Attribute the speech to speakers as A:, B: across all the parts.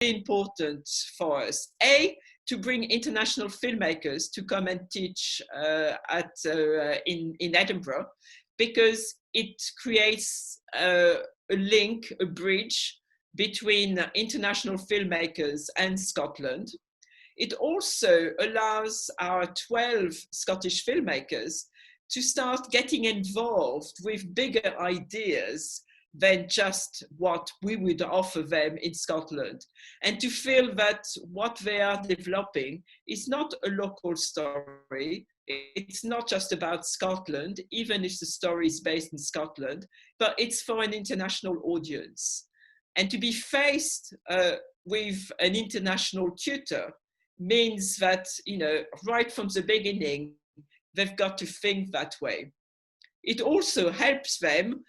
A: important for us. A, to bring international filmmakers to come and teach in Edinburgh, because it creates a link, a bridge between international filmmakers and Scotland. It also allows our 12 Scottish filmmakers to start getting involved with bigger ideas than just what we would offer them in Scotland, and to feel that what they are developing is not a local story. It's not just about Scotland, even if the story is based in Scotland, but it's for an international audience. And to be faced with an international tutor means that, you know, right from the beginning, they've got to think that way. It also helps them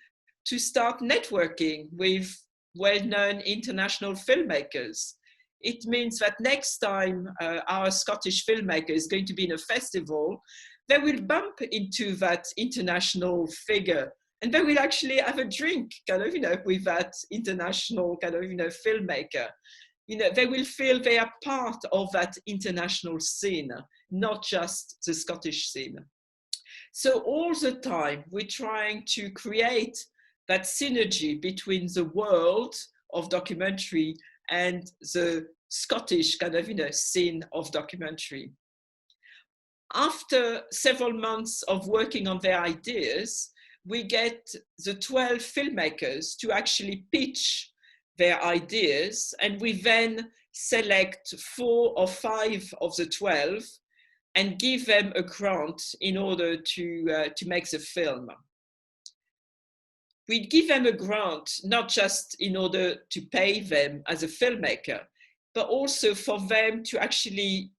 A: to start networking with well-known international filmmakers. It means that next time our Scottish filmmaker is going to be in a festival, they will bump into that international figure, and they will actually have a drink, kind of, you know, with that international kind of, you know, filmmaker. You know, they will feel they are part of that international scene, not just the Scottish scene. So all the time, we're trying to create that synergy between the world of documentary and the Scottish kind of, you know, scene of documentary. After several months of working on their ideas, we get the 12 filmmakers to actually pitch their ideas, and we then select 4 or 5 of the 12 and give them a grant in order to make the film. We give them a grant, not just in order to pay them as a filmmaker, but also for them to actually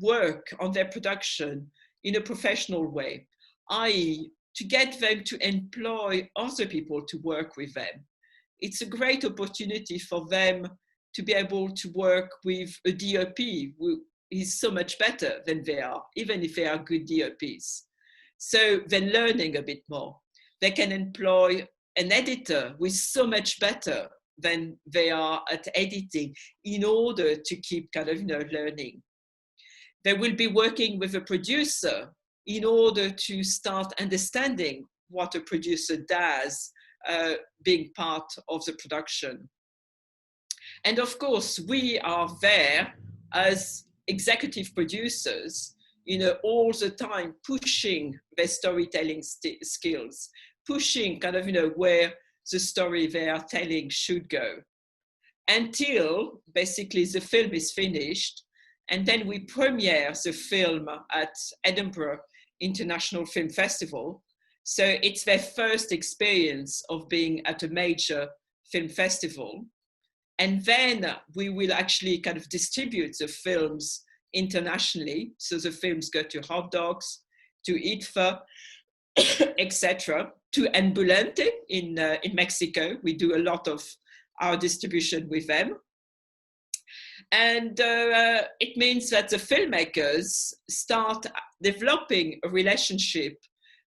A: work on their production in a professional way, i.e., to get them to employ other people to work with them. It's a great opportunity for them to be able to work with a DOP who is so much better than they are, even if they are good DOPs. So they're learning a bit more. They can employ an editor who is so much better than they are at editing in order to keep kind of, you know, learning. They will be working with a producer in order to start understanding what a producer does, being part of the production. And of course, we are there as executive producers, you know, all the time pushing their storytelling skills, pushing kind of, you know, where the story they are telling should go, until basically the film is finished. And then we premiere the film at Edinburgh International Film Festival. So it's their first experience of being at a major film festival. And then we will actually kind of distribute the films internationally. So the films go to Hot Dogs, to IDFA, etc., to Ambulante in Mexico. We do a lot of our distribution with them. And it means that the filmmakers start developing a relationship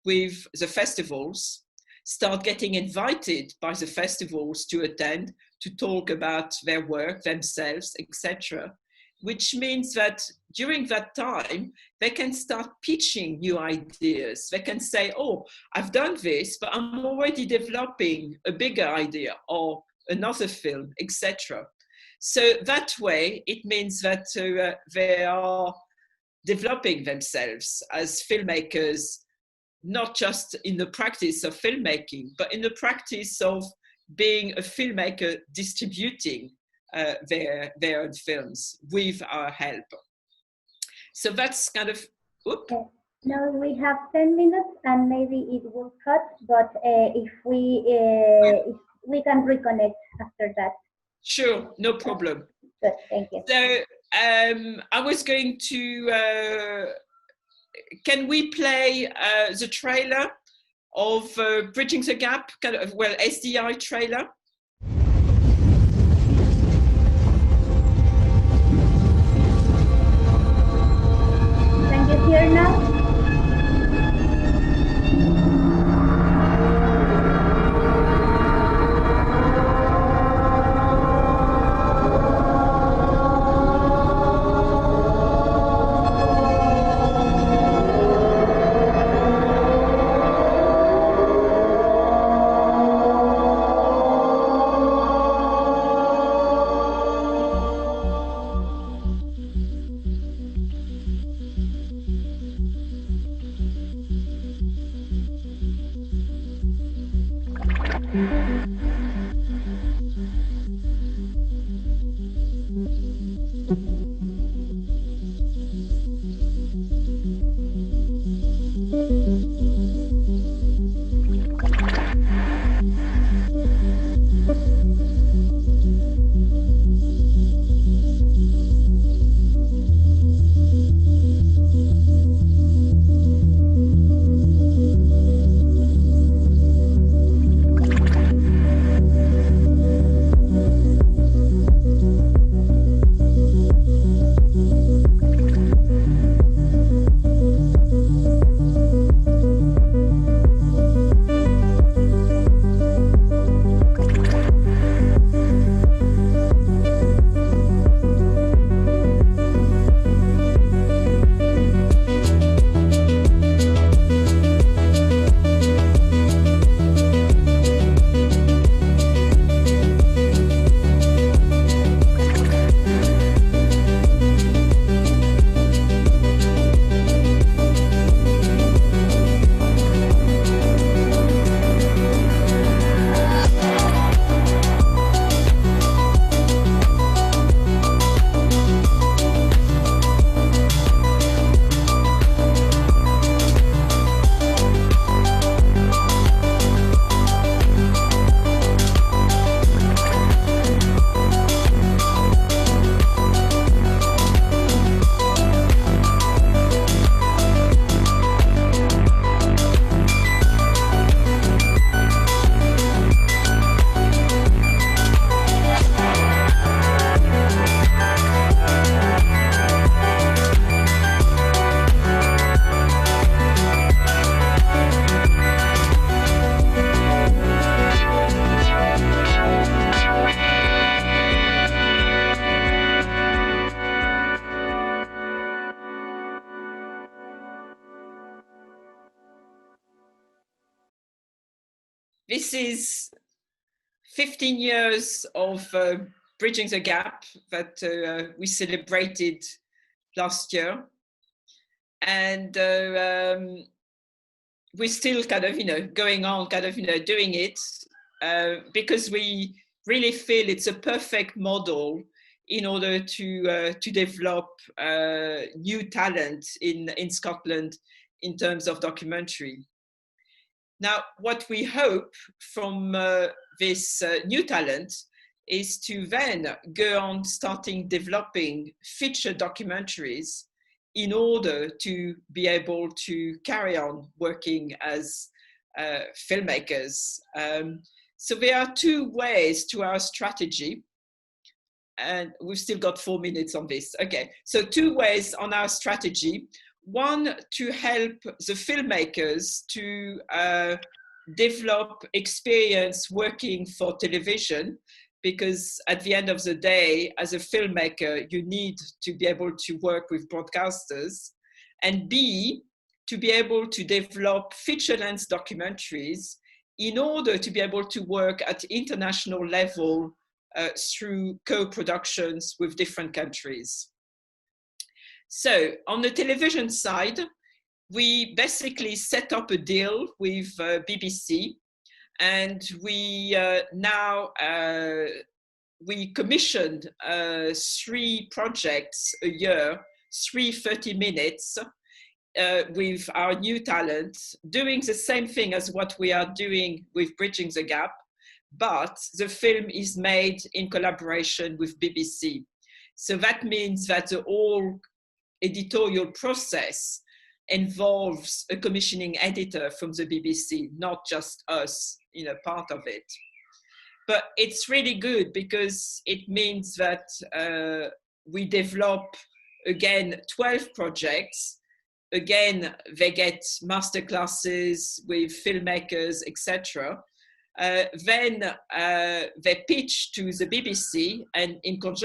A: with the festivals, start getting invited by the festivals to attend, to talk about their work themselves, etc., which means that during that time, they can start pitching new ideas. They can say, oh, I've done this, but I'm already developing a bigger idea or another film, etc. So that way, it means that they are developing themselves as filmmakers, not just in the practice of filmmaking, but in the practice of being a filmmaker distributing their own films with our help. So that's kind of, oops.
B: Now we have 10 minutes and maybe it will cut, but if we can reconnect after that.
A: Sure, no problem.
B: Good, thank you.
A: So I was going to, can we play the trailer of Bridging the Gap, kind of, well, SDI trailer?
B: Can you hear now?
A: this is 15 years of Bridging the Gap that we celebrated last year. And we're still kind of, going on, doing it because we really feel it's a perfect model in order to develop new talent in Scotland in terms of documentary. Now, what we hope from this new talent is to then go on starting developing feature documentaries in order to be able to carry on working as filmmakers. So there are two ways to our strategy, and we've still got 4 minutes on this. Okay, so two ways on our strategy. One, to help the filmmakers to develop experience working for television, because at the end of the day, as a filmmaker, you need to be able to work with broadcasters. And B, to be able to develop feature-length documentaries in order to be able to work at international level through co-productions with different countries. So on the television side, we basically set up a deal with BBC, and we we commissioned 3 projects a year, 30 minutes with our new talent, doing the same thing as what we are doing with Bridging the Gap, but the film is made in collaboration with BBC. So that means that the whole editorial process involves a commissioning editor from the BBC, not just us, part of it. But it's really good because it means that we develop, again, 12 projects. Again, they get masterclasses with filmmakers, etc. Then they pitch to the BBC, and in conjunction